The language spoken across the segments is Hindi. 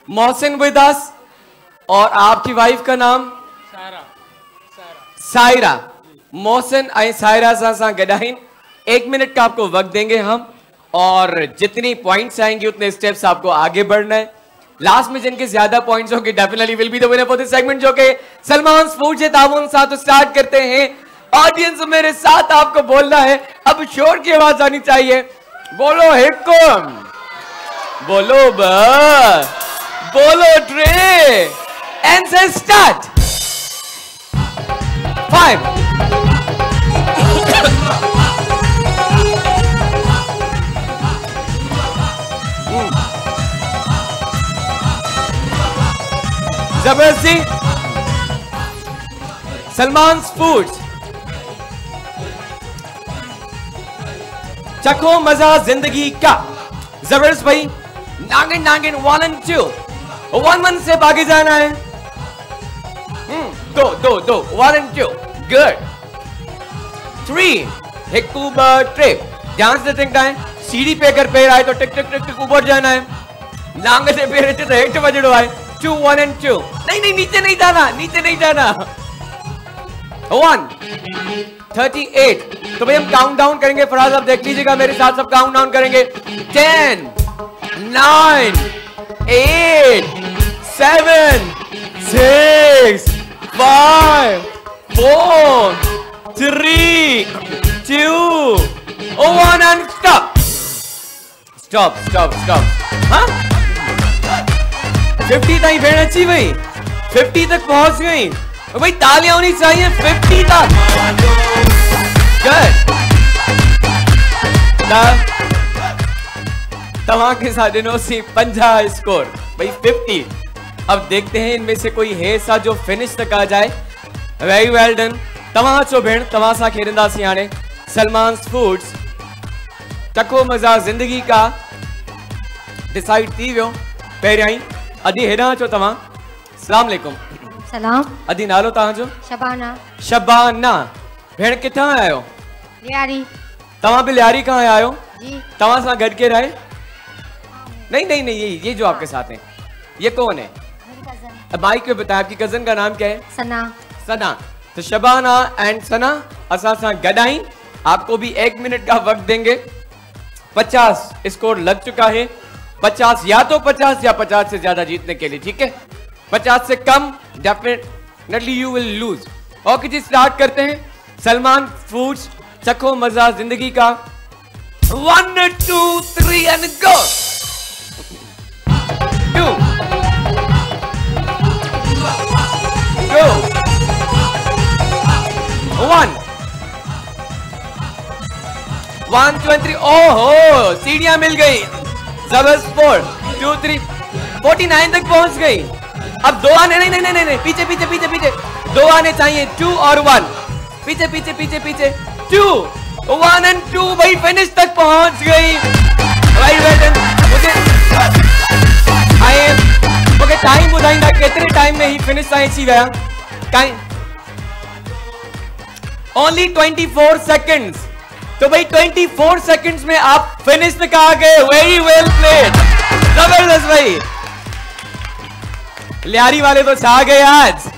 मोहसिन विद अस और आपकी वाइफ का नाम सायरा। मोहसिन ऐं सायरा सां गॾाइन 1 मिनट का आपको वक्त देंगे हम और जितनी पॉइंट्स आएंगे उतने स्टेप्स आपको आगे बढ़ना है। लास्ट में जिनके ज्यादा पॉइंट्स होंगे definitely will be the winner for this segment जो कि सलमान फूड्स के ताबून साथ स्टार्ट करते हैं। ऑडियंस मेरे साथ आपको बोलना है, अब शोर की आवाज आनी चाहिए। बोलो हिकुम, बोलो बोलो ट्रे एंड से स्टार्ट। 5 जबरदस्ती सलमान फूड्स चखो मजा जिंदगी का। जबरदस्त भाई, नागिन नागिन 1 and 2 1 से आगे जाना है। 2 1 and 2 गुड। 3 हिकू ट्रिप ध्यान से टिकता है। सीढ़ी पे अगर पैर आए तो टिक टिक टिक टिक ऊपर जाना है। नांग से पैर तो हेठ वजड़ो है। 2 1 and 2 नहीं नीचे नहीं जाना, नीचे नहीं जाना। 1 38 तो भाई हम काउंट डाउन करेंगे। फराज आप देख लीजिएगा मेरे साथ, सब काउंट डाउन करेंगे। 10 9 8 7 6 5 4 3 2 1 and stop। हाँ 50 तक भेड़ अच्छी भाई, 50 तक पहुंच गई भाई, तालियां होनी चाहिए 50 तक। गुड। तमाम के साथ 50 स्कोर भाई 50। अब देखते हैं इनमें से कोई है सा जो फिनिश तक आ जाए। Very well done. तव्हां चो भेण, तव्हां सां खेॾंदासीं हाणे सलमान फूड्स चखो मज़ा ज़िंदगी का डिसाइड थी वियो पहिरियां ई। अदी हेॾां अचो तव्हां। अस्सलाम वालेकुम। सलाम। अदी नालो तव्हांजो? शबाना। शबाना भेण किथां आया आहियो? लियारी। तव्हां भी लियारी खां आया आहियो? जी। तव्हां सां गॾु केरु आहे? नहीं ये जो आपके साथ हैं ये कौन है? माइक पे बताया। आपकी कजन का नाम क्या है? सना। सना। तो शबाना एंड सना असा सां गॾु आहिनि। आपको भी 1 मिनट का वक्त देंगे। 50 स्कोर लग चुका है। 50 या तो 50 या 50 से ज्यादा जीतने के लिए, ठीक है? 50 से कम definitely you will lose. Okay जी, स्टार्ट करते हैं। सलमान फूड्स चखो मजा जिंदगी का। 1 2 3 एंड गो। 2 1 1 2 3। ओहो सीढ़ियां मिल गई। जबरदस्त। 4 2 3 49 तक पहुंच गई। अब 2 आने, नहीं पीछे 2 आने चाहिए। 2 और 1 पीछे 2 1 and 2 भाई फिनिश तक पहुंच गई। मुझे टाइम बुधाईंदा केतरे टाइम में ही फिनिश ताईं अची विया? Only 24 seconds. तो भाई 24 सेकंड्स में आप फिनिश तक आ गए। वेरी वेल प्लेड, जबरदस्त भाई। लियारी वाले तो छा गए आज।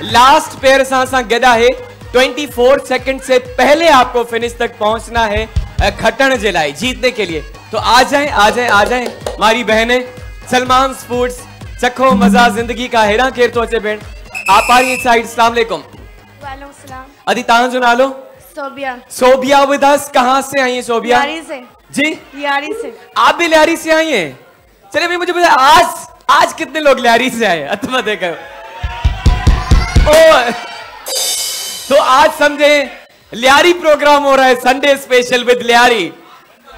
लास्ट पेयर सां गदा है। 24 सेकंड से पहले आपको फिनिश तक पहुंचना है खटण के लिए, जीतने के लिए। तो आ जाएं हमारी बहनें। सलमान फूड्स चखो मजा जिंदगी का। हेरा केर तो अचे भेण? आप आ रही साइड। अस्सलाम वालेकुम। वालेकुम सलाम। अदी तां जो नालो? सोबिया। Sobia with us. कहां से आई है सोबिया? लियारी से। जी लियारी से। आप भी लियारी से आई हैं? चलिए भाई मुझे बताइए आज कितने लोग लियारी से आए? अतमा देखो। तो आज समझे लियारी प्रोग्राम हो रहा है, Sunday special with Lyari.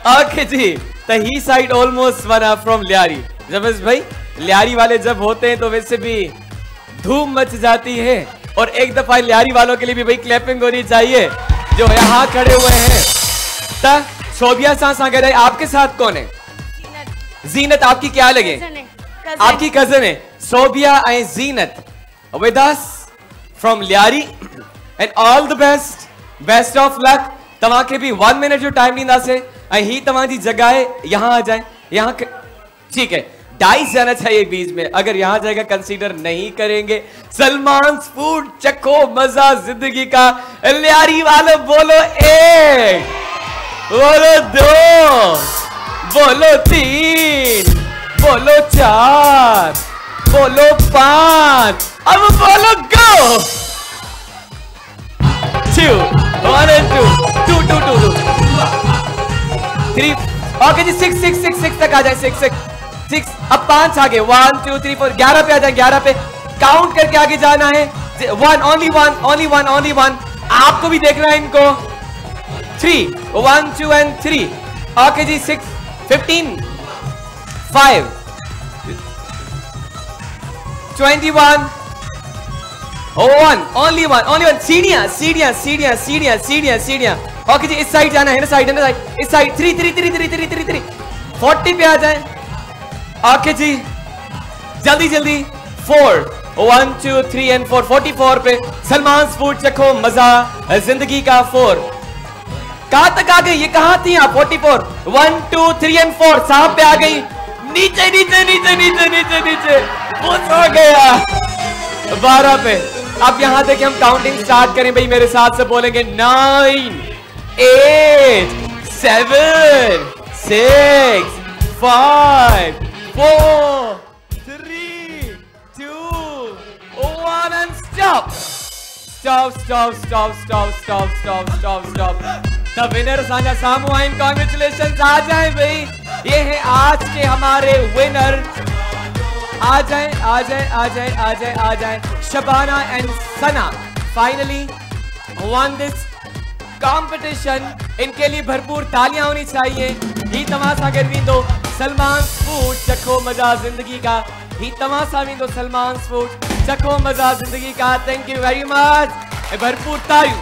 Okay जी, तो ही side almost one from Lyari. जबरदस्त भाई। लियारी वाले जब होते हैं तो वैसे भी धूम मच जाती है। और एक दफा लियारी वालों के लिए भी भाई क्लैपिंग होनी चाहिए जो यहाँ खड़े हुए हैं। सोबिया सागर है। आपके साथ कौन है? जीनत। आपकी क्या लगे? आपकी कजन है Sobia and Zeenat with us from Lyari. And all the best of luck. तवा के भी 1 मिनट जो टाइम ॾींदासीं। ही तव्हां जी जगह है, यहाँ आ जाए। यहाँ ठीक है। डाइस जाना चाहिए बीच में, अगर यहां जाएगा कंसीडर नहीं करेंगे। सलमान फूड चखो मजा जिंदगी का। लियारी वालों बोलो 1, बोलो 2, बोलो 3, बोलो 4, बोलो 5, अब बोलो गो। 2, 1 and 2, 2, 2, 2, 2, 3, ओके जी 6, 6, 6, 6 तक आ जाए। 6, 6, 6, अब 5 आगे 1, 2, 3, 4, 11 पे आ जाए। 11 पे काउंट करके आगे जाना है। 1, only one, आपको भी देखना है इनको। 3, 1, 2 and 3, ओके जी 6, 15, 5, 21, 1, only one, सीढ़ियां। ओके जी इस साइड जाना है, ना साइड, इस साइड। 3, 3, 3, 3, 3, 3, 3, 40 पे आ जाए। ओके जी जल्दी 4, 1, 2, 3 and 4, 44 पे सलमान फूड चखो मजा जिंदगी का। 4 कहां तक आ गई, ये कहां थी आप? 44, 1, 2, 3 and 4 साहब पे आ गई। नीचे वो आ गया 12 पे। अब यहां देखिए हम काउंटिंग स्टार्ट करें भाई, मेरे साथ से बोलेंगे 9, 8, 7, 6, 5, 4, 3, 2, 1 and stop. The winner साझा सामू आइन, कॉन्ग्रेचुलेशन। आ जाए भाई, ये है आज के हमारे विनर। आ जाए Shabana and Sana finally one this competition. इनके लिए भरपूर तालियां होनी चाहिए। ही तमाशा कर भी दो सलमान फूड चखो मजा जिंदगी का। ही तमाशा भी दो सलमान फूड चखो मजा जिंदगी का। Thank you very much. भरपूर तालियां।